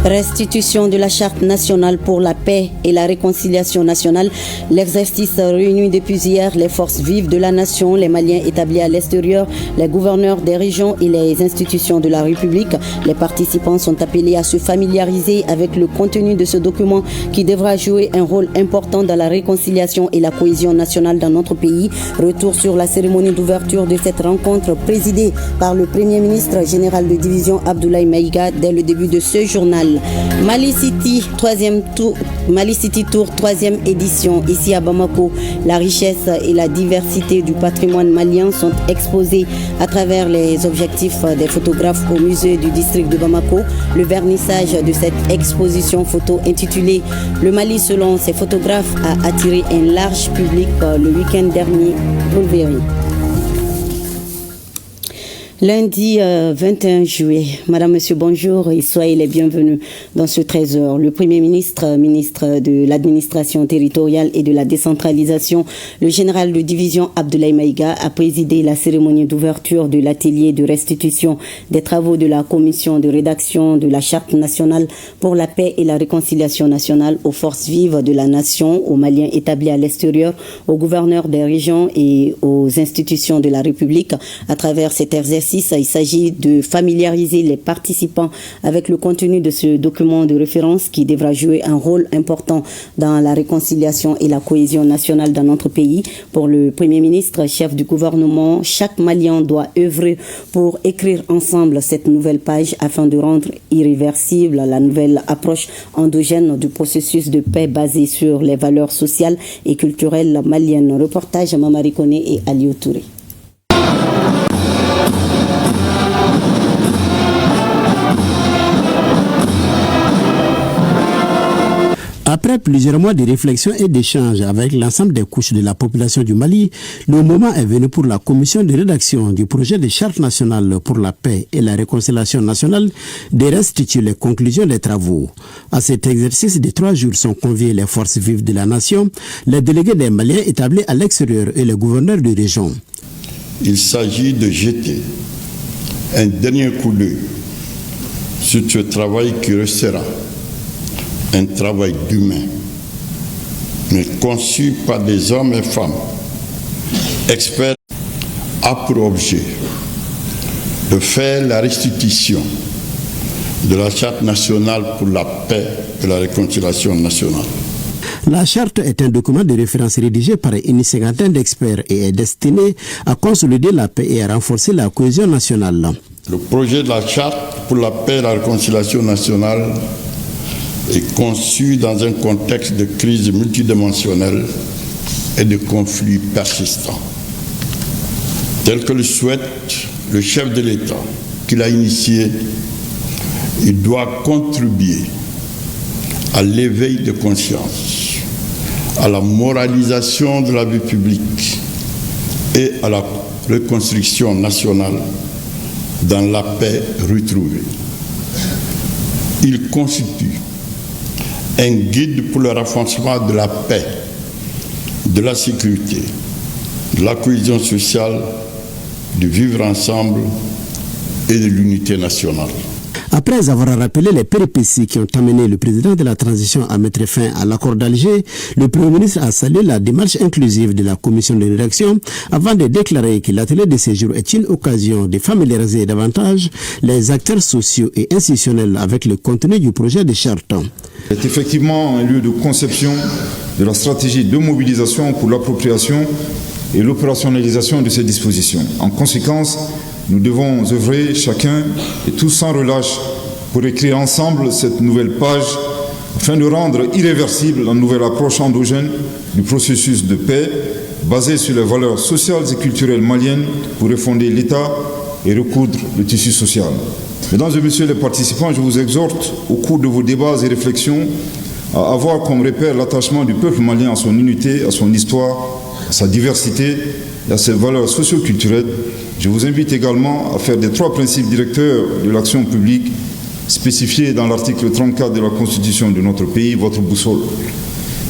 Restitution de la Charte nationale pour la paix et la réconciliation nationale. L'exercice réunit depuis hier les forces vives de la nation, les Maliens établis à l'extérieur, les gouverneurs des régions et les institutions de la République. Les participants sont appelés à se familiariser avec le contenu de ce document qui devra jouer un rôle important dans la réconciliation et la cohésion nationale dans notre pays. Retour sur la cérémonie d'ouverture de cette rencontre présidée par le Premier ministre général de division Abdoulaye Maïga dès le début de ce journal. Mali City Tour, 3e édition. Ici à Bamako, la richesse et la diversité du patrimoine malien sont exposées à travers les objectifs des photographes au musée du district de Bamako. Le vernissage de cette exposition photo intitulée « Le Mali selon ses photographes » a attiré un large public le week-end dernier. Vous le verrez. Lundi 21 juillet, Madame, Monsieur, bonjour et soyez les bienvenus dans ce 13h. Le Premier ministre, ministre de l'administration territoriale et de la décentralisation, le général de division Abdoulaye Maïga a présidé la cérémonie d'ouverture de l'atelier de restitution des travaux de la commission de rédaction de la Charte nationale pour la paix et la réconciliation nationale aux forces vives de la nation, aux Maliens établis à l'extérieur, aux gouverneurs des régions et aux institutions de la République. À travers cet exercice, il s'agit de familiariser les participants avec le contenu de ce document de référence qui devra jouer un rôle important dans la réconciliation et la cohésion nationale dans notre pays. Pour le Premier ministre, chef du gouvernement, chaque Malien doit œuvrer pour écrire ensemble cette nouvelle page afin de rendre irréversible la nouvelle approche endogène du processus de paix basé sur les valeurs sociales et culturelles maliennes. Reportage Mamari Kone et Aliou Touré. Après plusieurs mois de réflexion et d'échanges avec l'ensemble des couches de la population du Mali, le moment est venu pour la commission de rédaction du projet de charte nationale pour la paix et la réconciliation nationale de restituer les conclusions des travaux. À cet exercice de 3 jours sont conviés les forces vives de la nation, les délégués des Maliens établis à l'extérieur et les gouverneurs de région. Il s'agit de jeter un dernier coup d'œil sur ce travail qui restera un travail d'humain, mais conçu par des hommes et femmes experts, a pour objet de faire la restitution de la Charte nationale pour la paix et la réconciliation nationale. La charte est un document de référence rédigé par une cinquantaine d'experts et est destiné à consolider la paix et à renforcer la cohésion nationale. Le projet de la Charte pour la paix et la réconciliation nationale est conçu dans un contexte de crise multidimensionnelle et de conflits persistants. Tel que le souhaite le chef de l'État qu'il a initié, il doit contribuer à l'éveil de conscience, à la moralisation de la vie publique et à la reconstruction nationale dans la paix retrouvée. Il constitue un guide pour le renforcement de la paix, de la sécurité, de la cohésion sociale, du vivre ensemble et de l'unité nationale. Après avoir rappelé les péripéties qui ont amené le président de la transition à mettre fin à l'accord d'Alger, le Premier ministre a salué la démarche inclusive de la commission de rédaction avant de déclarer que l'atelier de séjour est une occasion de familiariser davantage les acteurs sociaux et institutionnels avec le contenu du projet de charte. C'est effectivement un lieu de conception de la stratégie de mobilisation pour l'appropriation et l'opérationnalisation de ces dispositions. En conséquence, nous devons œuvrer chacun et tous sans relâche pour écrire ensemble cette nouvelle page afin de rendre irréversible la nouvelle approche endogène du processus de paix basée sur les valeurs sociales et culturelles maliennes pour refonder l'État et recoudre le tissu social. Mesdames et messieurs les participants, je vous exhorte au cours de vos débats et réflexions à avoir comme repère l'attachement du peuple malien à son unité, à son histoire, à sa diversité et à ses valeurs socio-culturelles. Je vous invite également à faire des 3 principes directeurs de l'action publique spécifiés dans l'article 34 de la Constitution de notre pays, votre boussole.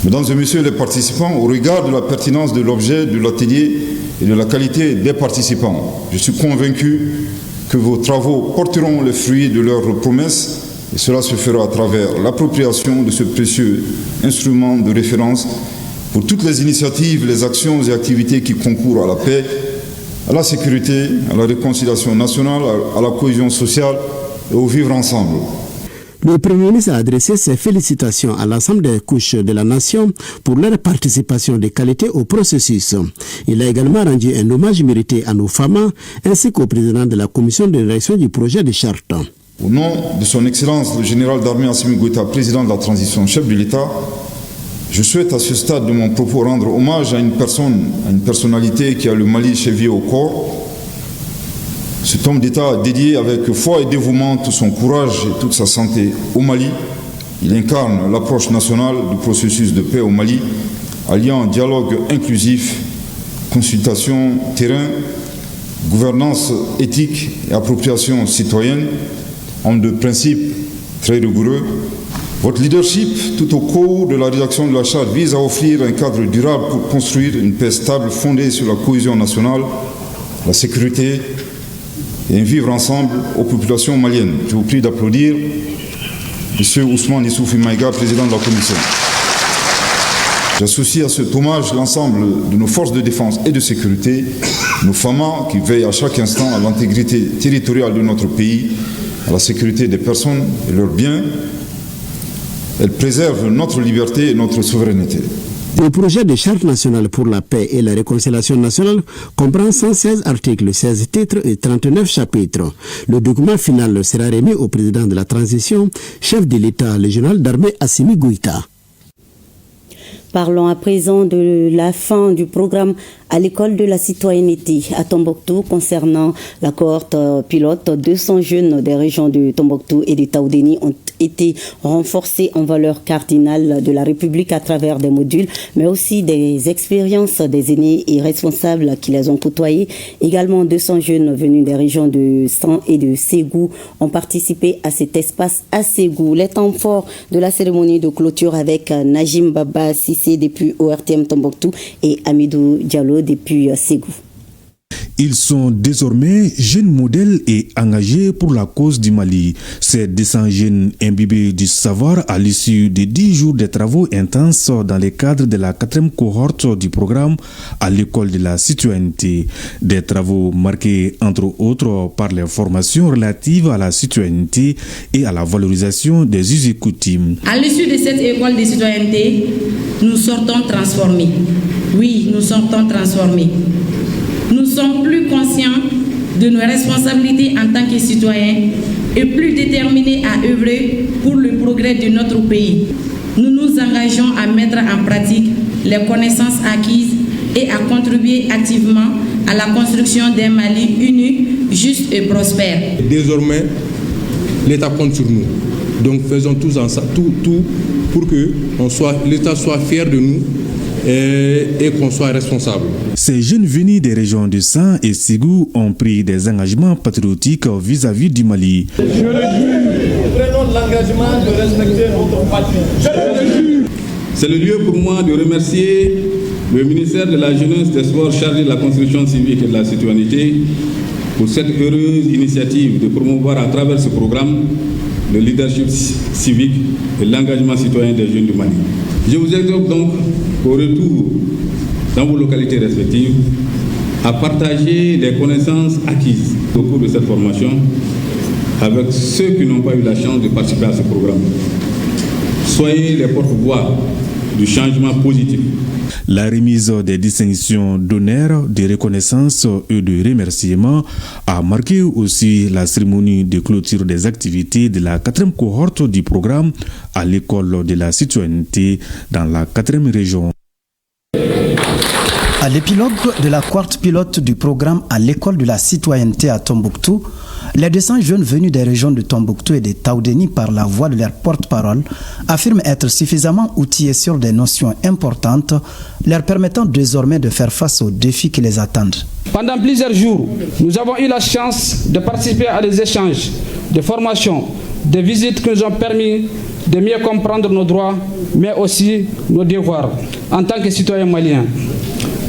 Mesdames et messieurs les participants, au regard de la pertinence de l'objet de l'atelier et de la qualité des participants, je suis convaincu que vos travaux porteront les fruits de leurs promesses Et cela se fera à travers l'appropriation de ce précieux instrument de référence pour toutes les initiatives, les actions et activités qui concourent à la paix, à la sécurité, à la réconciliation nationale, à la cohésion sociale et au vivre ensemble. Le Premier ministre a adressé ses félicitations à l'ensemble des couches de la nation pour leur participation de qualité au processus. Il a également rendu un hommage mérité à nos femmes ainsi qu'au président de la commission de rédaction du projet de charte. Au nom de son Excellence le général d'armée Assimi Goïta, président de la transition, chef de l'État, je souhaite à ce stade de mon propos rendre hommage à une personnalité qui a le Mali chevillé au corps. Cet homme d'État a dédié avec foi et dévouement tout son courage et toute sa santé au Mali. Il incarne l'approche nationale du processus de paix au Mali, alliant dialogue inclusif, consultation terrain, gouvernance éthique et appropriation citoyenne, homme de principe très rigoureux. Votre leadership, tout au cours de la rédaction de la charte, vise à offrir un cadre durable pour construire une paix stable fondée sur la cohésion nationale, la sécurité et un vivre ensemble aux populations maliennes. Je vous prie d'applaudir M. Ousmane Issoufou Maïga, président de la Commission. J'associe à cet hommage l'ensemble de nos forces de défense et de sécurité, nos femmes qui veillent à chaque instant à l'intégrité territoriale de notre pays, à la sécurité des personnes et leurs biens. Elles préservent notre liberté et notre souveraineté. Le projet de charte nationale pour la paix et la réconciliation nationale comprend 116 articles, 16 titres et 39 chapitres. Le document final sera remis au président de la transition, chef de l'État, le général d'armée Assimi Goïta. Parlons à présent de la fin du programme à l'école de la citoyenneté à Tombouctou concernant la cohorte pilote. 200 jeunes des régions de Tombouctou et de Taoudéni ont été renforcés en valeur cardinale de la République à travers des modules, mais aussi des expériences des aînés et responsables qui les ont côtoyés. Également, 200 jeunes venus des régions de San et de Ségou ont participé à cet espace à Ségou. Les temps forts de la cérémonie de clôture avec Najim Baba Sissé depuis ORTM Tombouctou et Amidou Diallo depuis Ségou. Ils sont désormais jeunes modèles et engagés pour la cause du Mali. Ces 200 jeunes imbibés du savoir à l'issue de 10 jours de travaux intenses dans le cadre de la 4e cohorte du programme à l'école de la citoyenneté. Des travaux marqués entre autres par les formations relatives à la citoyenneté et à la valorisation des us et coutumes. À l'issue de cette école de citoyenneté, nous sortons transformés. Oui, nous sortons transformés. Nous sommes plus conscients de nos responsabilités en tant que citoyens et plus déterminés à œuvrer pour le progrès de notre pays. Nous nous engageons à mettre en pratique les connaissances acquises et à contribuer activement à la construction d'un Mali uni, juste et prospère. Désormais, l'État compte sur nous. Donc faisons tout pour que l'État soit fier de nous et qu'on soit responsable. Ces jeunes venus des régions de San et Ségou ont pris des engagements patriotiques vis-à-vis du Mali. Je le jure, nous prenons l'engagement de respecter notre patrie. Je le jure. C'est le lieu pour moi de remercier le ministère de la Jeunesse, des Sports chargé de la construction civique et de la citoyenneté pour cette heureuse initiative de promouvoir à travers ce programme le leadership civique et l'engagement citoyen des jeunes du Mali. Je vous exhorte donc au retour dans vos localités respectives à partager des connaissances acquises au cours de cette formation avec ceux qui n'ont pas eu la chance de participer à ce programme. Soyez les porte-voix du changement positif. La remise des distinctions d'honneur, de reconnaissance et de remerciements a marqué aussi la cérémonie de clôture des activités de la 4e cohorte du programme à l'école de la citoyenneté dans la 4e région. À l'épilogue de la cohorte pilote du programme à l'école de la citoyenneté à Tombouctou, les 200 jeunes venus des régions de Tombouctou et de Taoudéni par la voix de leur porte-parole affirment être suffisamment outillés sur des notions importantes leur permettant désormais de faire face aux défis qui les attendent. Pendant plusieurs jours, nous avons eu la chance de participer à des échanges, des formations, des visites qui nous ont permis de mieux comprendre nos droits, mais aussi nos devoirs en tant que citoyens maliens.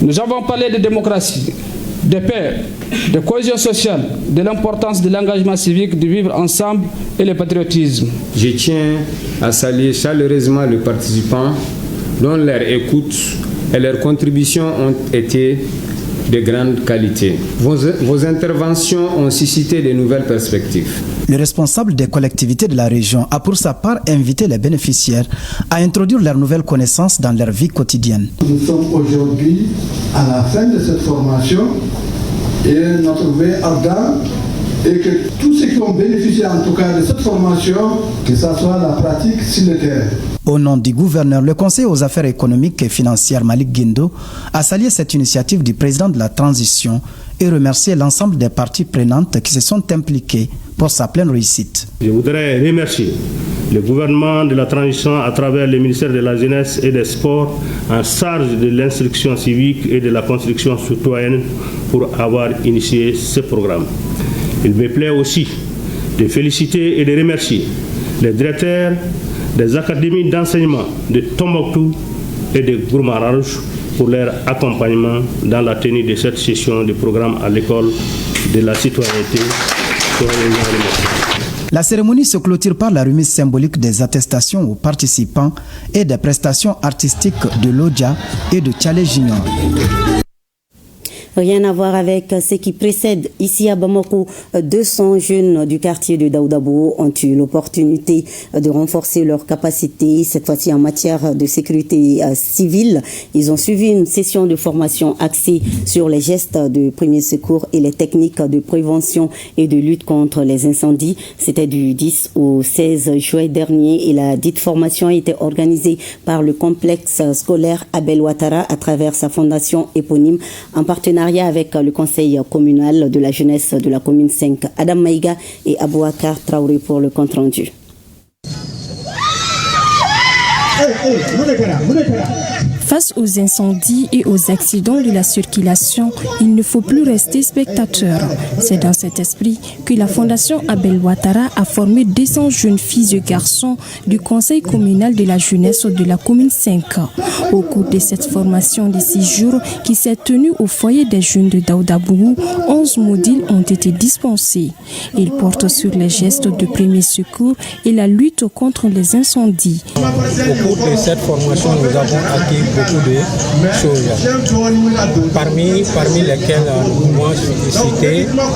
Nous avons parlé de démocratie, de paix, de cohésion sociale, de l'importance de l'engagement civique, de vivre ensemble et le patriotisme. Je tiens à saluer chaleureusement les participants dont leur écoute et leurs contributions ont été de grande qualité. Vos interventions ont suscité de nouvelles perspectives. Le responsable des collectivités de la région a pour sa part invité les bénéficiaires à introduire leurs nouvelles connaissances dans leur vie quotidienne. Nous sommes aujourd'hui à la fin de cette formation et notre vœu ardent est que tous ceux qui ont bénéficié en tout cas de cette formation, que ce soit la pratique sur le terrain. Au nom du gouverneur, le conseiller aux affaires économiques et financières Malik Guindo a salué cette initiative du président de la transition et remercié l'ensemble des parties prenantes qui se sont impliquées pour sa pleine réussite. Je voudrais remercier le gouvernement de la transition à travers le ministère de la Jeunesse et des Sports en charge de l'instruction civique et de la construction citoyenne pour avoir initié ce programme. Il me plaît aussi de féliciter et de remercier les directeurs des académies d'enseignement de Tombouctou et de Gourmarange pour leur accompagnement dans la tenue de cette session de programme à l'école de la citoyenneté. La cérémonie se clôture par la remise symbolique des attestations aux participants et des prestations artistiques de Lodja et de Tchalé Junior. Rien à voir avec ce qui précède. Ici à Bamako, 200 jeunes du quartier de Daoudabou ont eu l'opportunité de renforcer leurs capacités, cette fois-ci en matière de sécurité civile. Ils ont suivi une session de formation axée sur les gestes de premier secours et les techniques de prévention et de lutte contre les incendies. C'était du 10 au 16 juin dernier et la dite formation a été organisée par le complexe scolaire Abel Ouattara à travers sa fondation éponyme en partenariat avec le conseil communal de la jeunesse de la commune 5, Adam Maïga et Abouakar Traoré pour le compte rendu. Face aux incendies et aux accidents de la circulation, il ne faut plus rester spectateur. C'est dans cet esprit que la Fondation Abel Ouattara a formé 200 jeunes filles et garçons du conseil communal de la jeunesse de la commune 5. Au cours de cette formation de 6 jours qui s'est tenue au foyer des jeunes de Daoudabougou, 11 modules ont été dispensés. Ils portent sur les gestes de premier secours et la lutte contre les incendies. Au cours de cette formation, nous avons acquis beaucoup de choses, parmi lesquelles moi je suis cité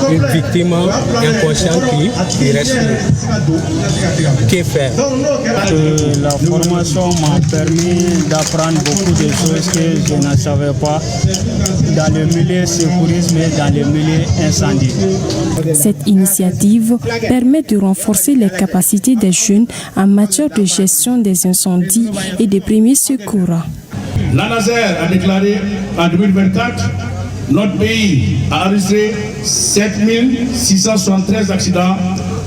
une victime inconsciente qui respire. Que faire? La formation m'a permis d'apprendre beaucoup de choses que je ne savais pas dans le milieu secourisme et dans le milieu incendie. Cette initiative permet de renforcer les capacités des jeunes en matière de gestion des incendies et des premiers secours. L'ANASER a déclaré en 2024, notre pays a enregistré 7673 accidents,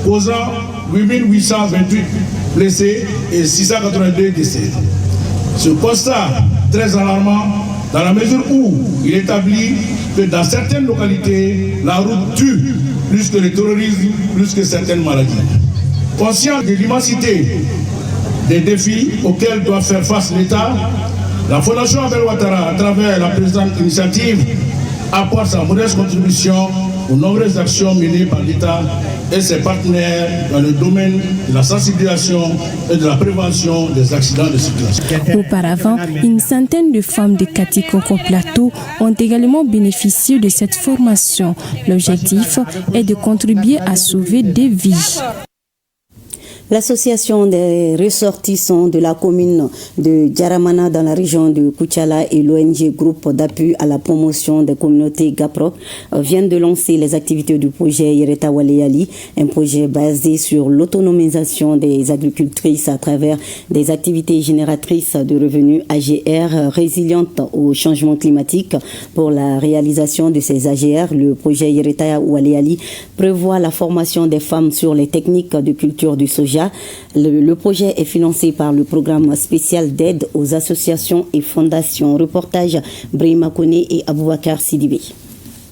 causant 8828 blessés et 682 décès. Ce constat très alarmant dans la mesure où il établit que dans certaines localités, la route tue plus que le terrorisme, plus que certaines maladies. Conscient de l'immensité des défis auxquels doit faire face l'État, la Fondation Abel Ouattara, à travers la présente initiative, apporte sa modeste contribution aux nombreuses actions menées par l'État et ses partenaires dans le domaine de la sensibilisation et de la prévention des accidents de circulation. Auparavant, une centaine de femmes de Katikoko Plateau ont également bénéficié de cette formation. L'objectif est de contribuer à sauver des vies. L'association des ressortissants de la commune de Djaramana dans la région de Koutiala et l'ONG Groupe d'appui à la promotion des communautés GAPRO viennent de lancer les activités du projet Yereta Waleyali, un projet basé sur l'autonomisation des agricultrices à travers des activités génératrices de revenus AGR résilientes au changement climatique. Pour la réalisation de ces AGR, le projet Yereta Waleyali prévoit la formation des femmes sur les techniques de culture du soja. Le projet est financé par le programme spécial d'aide aux associations et fondations. Reportage Brahima Kone et Abouakar Sidibé.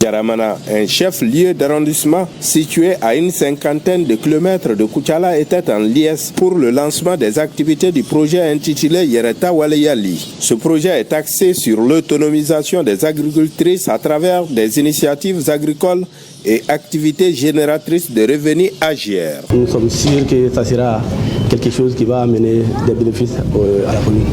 Djaramana, un chef-lieu d'arrondissement situé à une cinquantaine de kilomètres de Koutiala, était en liesse pour le lancement des activités du projet intitulé Yereta Waleyali. Ce projet est axé sur l'autonomisation des agricultrices à travers des initiatives agricoles et activités génératrices de revenus AGR. Nous sommes sûrs que ça sera quelque chose qui va amener des bénéfices à la commune.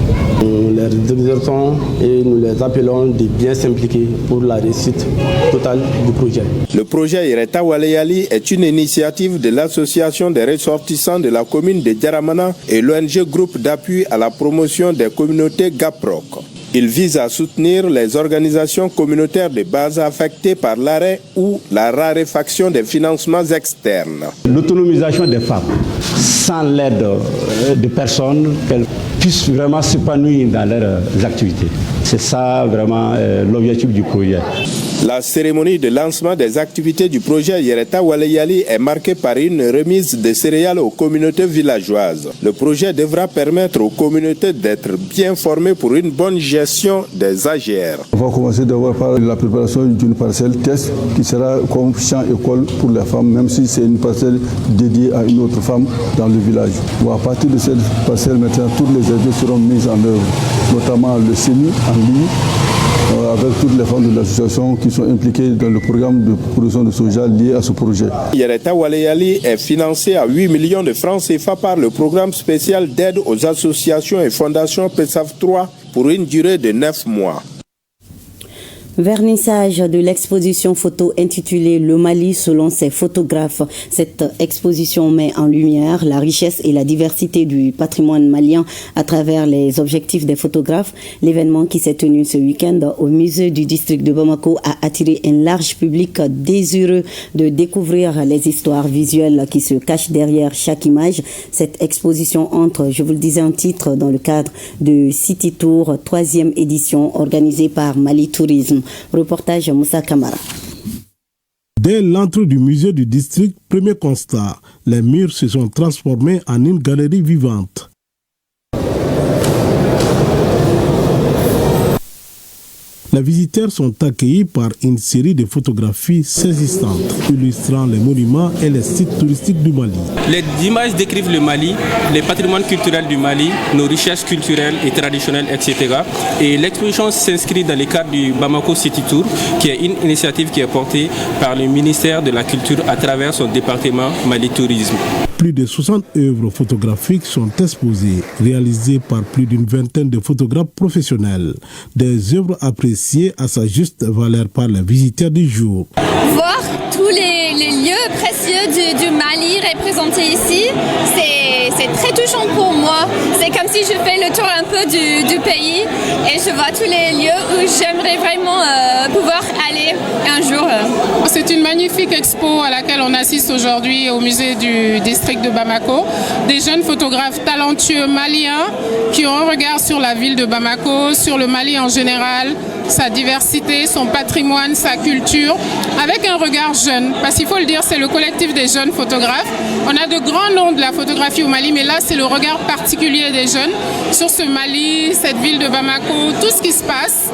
Nous les exhortons et nous les appelons de bien s'impliquer pour la réussite totale du projet. Le projet Yereta Waleyali est une initiative de l'association des ressortissants de la commune de Djaramana et l'ONG Groupe d'appui à la promotion des communautés GAPROC. Il vise à soutenir les organisations communautaires de base affectées par l'arrêt ou la raréfaction des financements externes. L'autonomisation des femmes, sans l'aide de personnes, qu'elles puissent vraiment s'épanouir dans leurs activités. C'est ça vraiment l'objectif du projet. La cérémonie de lancement des activités du projet Yereta Waleyali est marquée par une remise de céréales aux communautés villageoises. Le projet devra permettre aux communautés d'être bien formées pour une bonne gestion des AGR. On va commencer d'abord par la préparation d'une parcelle test qui sera comme champ-école pour les femmes, même si c'est une parcelle dédiée à une autre femme dans le village. Bon, à partir de cette parcelle, maintenant, toutes les aides seront mises en œuvre, notamment le CENI en ligne, avec toutes les femmes de l'association qui sont impliquées dans le programme de production de soja lié à ce projet. Yereta Waleyali est financé à 8 millions de francs CFA par le programme spécial d'aide aux associations et fondations PESAF 3 pour une durée de 9 mois. Vernissage de l'exposition photo intitulée Le Mali selon ses photographes. Cette exposition met en lumière la richesse et la diversité du patrimoine malien à travers les objectifs des photographes. L'événement qui s'est tenu ce week-end au musée du district de Bamako a attiré un large public désireux de découvrir les histoires visuelles qui se cachent derrière chaque image. Cette exposition entre, je vous le disais en titre, dans le cadre de City Tour, 3e édition organisée par Mali Tourisme. Reportage Moussa Kamara. Dès l'entrée du musée du district, premier constat, les murs se sont transformés en une galerie vivante. Les visiteurs sont accueillis par une série de photographies saisissantes, illustrant les monuments et les sites touristiques du Mali. Les images décrivent le Mali, les patrimoines culturels du Mali, nos richesses culturelles et traditionnelles, etc. Et l'exposition s'inscrit dans le cadre du Bamako City Tour, qui est une initiative qui est portée par le ministère de la Culture à travers son département Mali Tourisme. Plus de 60 œuvres photographiques sont exposées, réalisées par plus d'une vingtaine de photographes professionnels. Des œuvres appréciées à sa juste valeur par les visiteurs du jour. Voir tous les lieux précieux du Mali représentés ici, c'est très touchant pour moi. C'est comme si je fais le tour un peu du pays et je vois tous les lieux où j'aimerais vraiment pouvoir aller un jour. C'est une magnifique expo à laquelle on assiste aujourd'hui au musée du district de Bamako. Des jeunes photographes talentueux maliens qui ont un regard sur la ville de Bamako, sur le Mali en général, sa diversité, son patrimoine, sa culture, avec un regard jeune. Parce qu'il faut le dire, c'est le collectif des jeunes photographes. On a de grands noms de la photographie au Mali, mais là, c'est le regard particulier des jeunes sur ce Mali, cette ville de Bamako, tout ce qui se passe,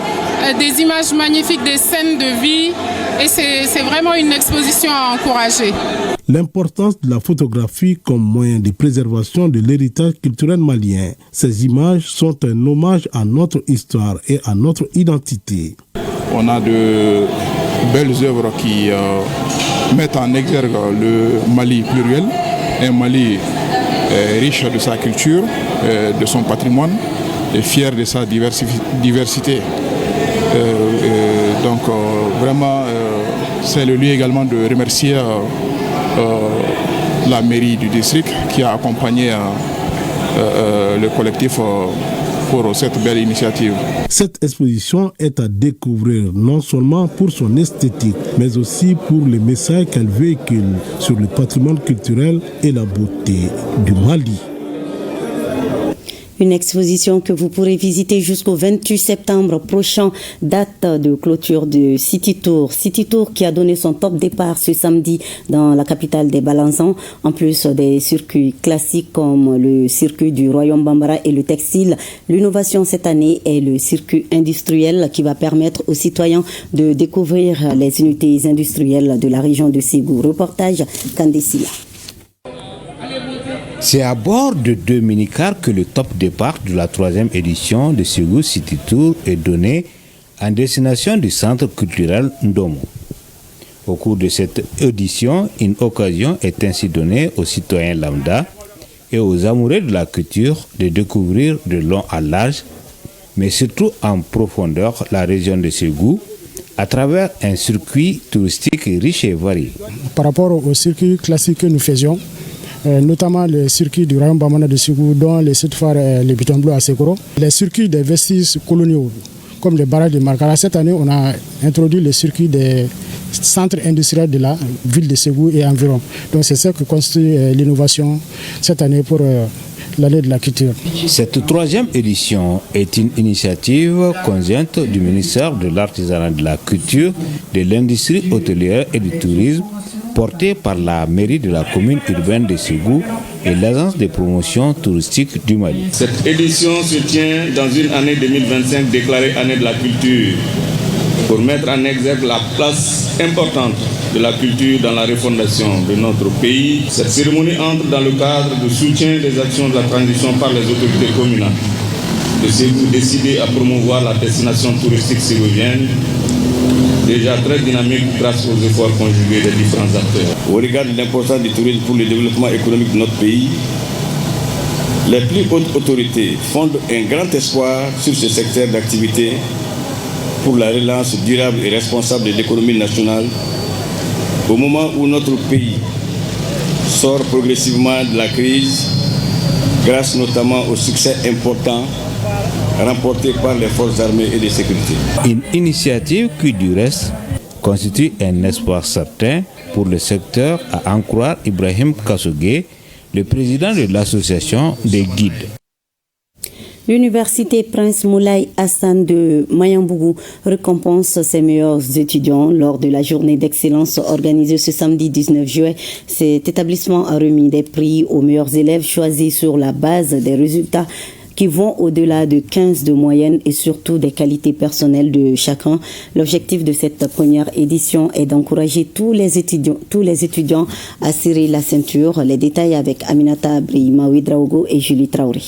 des images magnifiques, des scènes de vie, et c'est vraiment une exposition à encourager. L'importance de la photographie comme moyen de préservation de l'héritage culturel malien. Ces images sont un hommage à notre histoire et à notre identité. On a de belles œuvres qui mettent en exergue le Mali pluriel, un Mali riche de sa culture, de son patrimoine et fier de sa diversité. Donc vraiment, c'est le lieu également de remercier la mairie du district qui a accompagné le collectif pour cette belle initiative. Cette exposition est à découvrir non seulement pour son esthétique, mais aussi pour les messages qu'elle véhicule sur le patrimoine culturel et la beauté du Mali. Une exposition que vous pourrez visiter jusqu'au 28 septembre prochain, date de clôture de City Tour. City Tour qui a donné son top départ ce samedi dans la capitale des Balanzans, en plus des circuits classiques comme le circuit du Royaume Bambara et le textile. L'innovation cette année est le circuit industriel qui va permettre aux citoyens de découvrir les unités industrielles de la région de Ségou. Reportage Kandesila. C'est à bord de 2 minicars que le top départ de la 3e édition de Ségou City Tour est donné en destination du centre culturel Ndomo. Au cours de cette édition, une occasion est ainsi donnée aux citoyens lambda et aux amoureux de la culture de découvrir de long à large, mais surtout en profondeur, la région de Ségou à travers un circuit touristique riche et varié. Par rapport au circuit classique que nous faisions, notamment le circuit du Royaume Bamana de Ségou, dont les sites phares les Bitons Bleus à Sekoro, les circuits des vestiges coloniaux, comme les barrages de Markara. Cette année, on a introduit le circuit des centres industriels de la ville de Ségou et environ. Donc c'est ça que constitue l'innovation cette année pour l'année de la culture. Cette 3e édition est une initiative conjointe du ministère de l'Artisanat, de la Culture, de l'Industrie hôtelière et du Tourisme, portée par la mairie de la commune urbaine de Ségou et l'agence de promotion touristique du Mali. Cette édition se tient dans une année 2025 déclarée année de la culture pour mettre en exergue la place importante de la culture dans la refondation de notre pays. Cette cérémonie entre dans le cadre de soutien des actions de la transition par les autorités communales de Ségou décidées à promouvoir la destination touristique ségouvienne, déjà très dynamique grâce aux efforts conjugués des différents acteurs. Au regard de l'importance du tourisme pour le développement économique de notre pays, les plus hautes autorités fondent un grand espoir sur ce secteur d'activité pour la relance durable et responsable de l'économie nationale au moment où notre pays sort progressivement de la crise grâce notamment au succès important remporté par les forces armées et de sécurité. Une initiative qui, du reste, constitue un espoir certain pour le secteur, à en croire Ibrahim Kassougué, le président de l'association des guides. L'université Prince Moulay Hassan de Mayambougou récompense ses meilleurs étudiants lors de la journée d'excellence organisée ce samedi 19 juillet. Cet établissement a remis des prix aux meilleurs élèves choisis sur la base des résultats qui vont au-delà de 15 de moyenne et surtout des qualités personnelles de chacun. L'objectif de cette première édition est d'encourager tous les étudiants à serrer la ceinture. Les détails avec Aminata Abri, Maoui Draogo et Julie Traoré.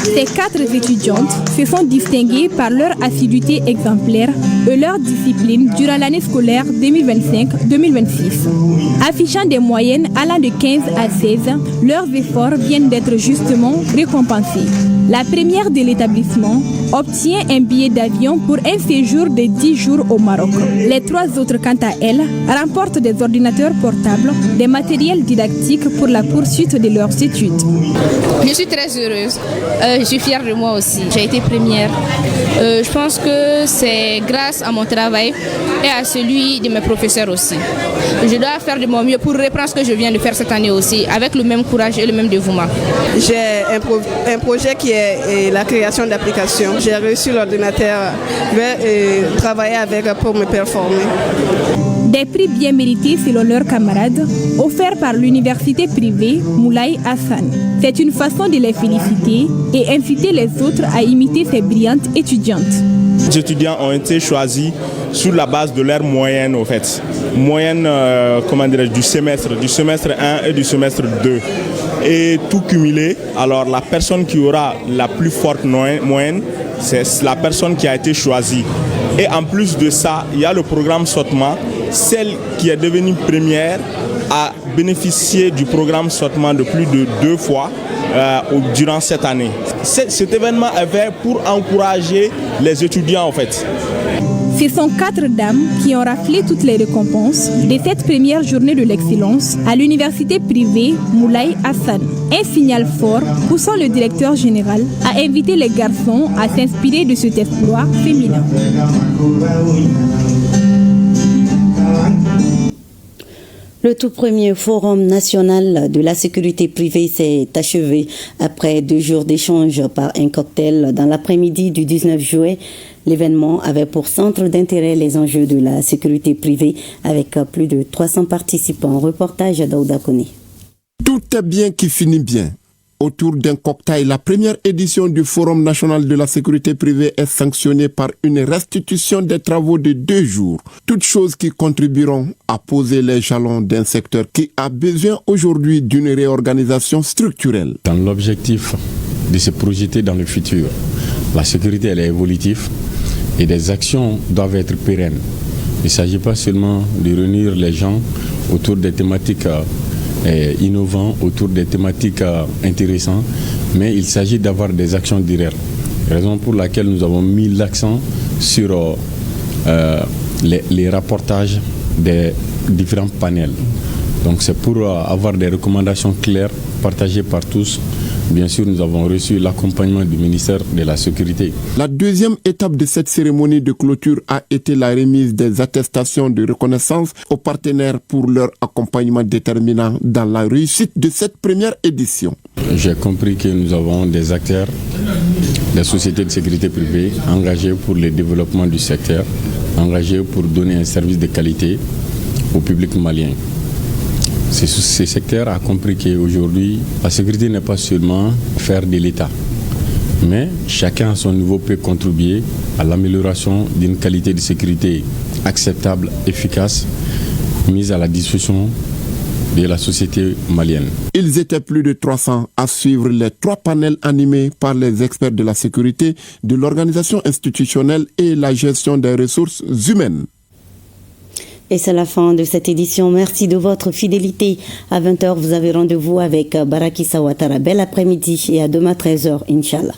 Ces 4 étudiantes se sont distinguées par leur assiduité exemplaire et leur discipline durant l'année scolaire 2025-2026. Affichant des moyennes allant de 15 à 16, leurs efforts viennent d'être justement récompensés. La première de l'établissement obtient un billet d'avion pour un séjour de 10 jours au Maroc. Les 3 autres, quant à elles, remportent des ordinateurs portables, des matériels didactiques pour la poursuite de leurs études. Je suis très heureuse. Je suis fière de moi aussi. J'ai été première. Je pense que c'est grâce à mon travail et à celui de mes professeurs aussi. Je dois faire de mon mieux pour reprendre ce que je viens de faire cette année aussi, avec le même courage et le même dévouement. J'ai un projet qui est la création d'applications. J'ai reçu l'ordinateur, je vais travailler avec pour me performer. Des prix bien mérités selon leurs camarades, offerts par l'université privée Moulay Hassan. C'est une façon de les féliciter et inciter les autres à imiter ces brillantes étudiantes. Les étudiants ont été choisis sur la base de leur moyenne, en fait. Moyenne du semestre 1 et du semestre 2. Et tout cumulé, alors la personne qui aura la plus forte moyenne, c'est la personne qui a été choisie. Et en plus de ça, il y a le programme Sotma. Celle qui est devenue première a bénéficié du programme Sotma de plus de 2 fois durant cette année. Cet événement est fait pour encourager les étudiants en fait. Ce sont 4 dames qui ont raflé toutes les récompenses de cette première journée de l'excellence à l'université privée Moulay Hassan. Un signal fort poussant le directeur général à inviter les garçons à s'inspirer de cet exploit féminin. Le tout premier Forum national de la sécurité privée s'est achevé après 2 jours d'échange par un cocktail dans l'après-midi du 19 juillet. L'événement avait pour centre d'intérêt les enjeux de la sécurité privée avec plus de 300 participants. Reportage d'Aouda Kone. Tout est bien qui finit bien. Autour d'un cocktail, la première édition du Forum national de la sécurité privée est sanctionnée par une restitution des travaux de 2 jours. Toutes choses qui contribueront à poser les jalons d'un secteur qui a besoin aujourd'hui d'une réorganisation structurelle. Dans l'objectif de se projeter dans le futur, la sécurité elle est évolutive et des actions doivent être pérennes. Il ne s'agit pas seulement de réunir les gens autour des thématiques innovants, autour des thématiques intéressantes, mais il s'agit d'avoir des actions directes. Raison pour laquelle nous avons mis l'accent sur les rapportages des différents panels. Donc c'est pour avoir des recommandations claires, partagées par tous. Bien sûr, nous avons reçu l'accompagnement du ministère de la Sécurité. La deuxième étape de cette cérémonie de clôture a été la remise des attestations de reconnaissance aux partenaires pour leur accompagnement déterminant dans la réussite de cette première édition. J'ai compris que nous avons des acteurs, des sociétés de sécurité privée engagées pour le développement du secteur, engagées pour donner un service de qualité au public malien. Ce secteur a compris qu'aujourd'hui, la sécurité n'est pas seulement faire de l'État, mais chacun à son niveau peut contribuer à l'amélioration d'une qualité de sécurité acceptable, efficace, mise à la disposition de la société malienne. Ils étaient plus de 300 à suivre les 3 panels animés par les experts de la sécurité, de l'organisation institutionnelle et la gestion des ressources humaines. Et c'est la fin de cette édition. Merci de votre fidélité. À 20h, vous avez rendez-vous avec Baraki Sawatara. Bel après-midi et à demain 13h, Inch'Allah.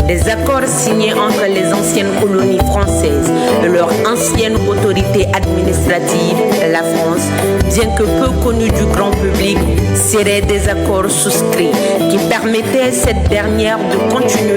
Des accords signés entre les anciennes colonies françaises et leur ancienne autorité administrative, la France, bien que peu connue du grand public, seraient des accords souscrits qui permettaient à cette dernière de continuer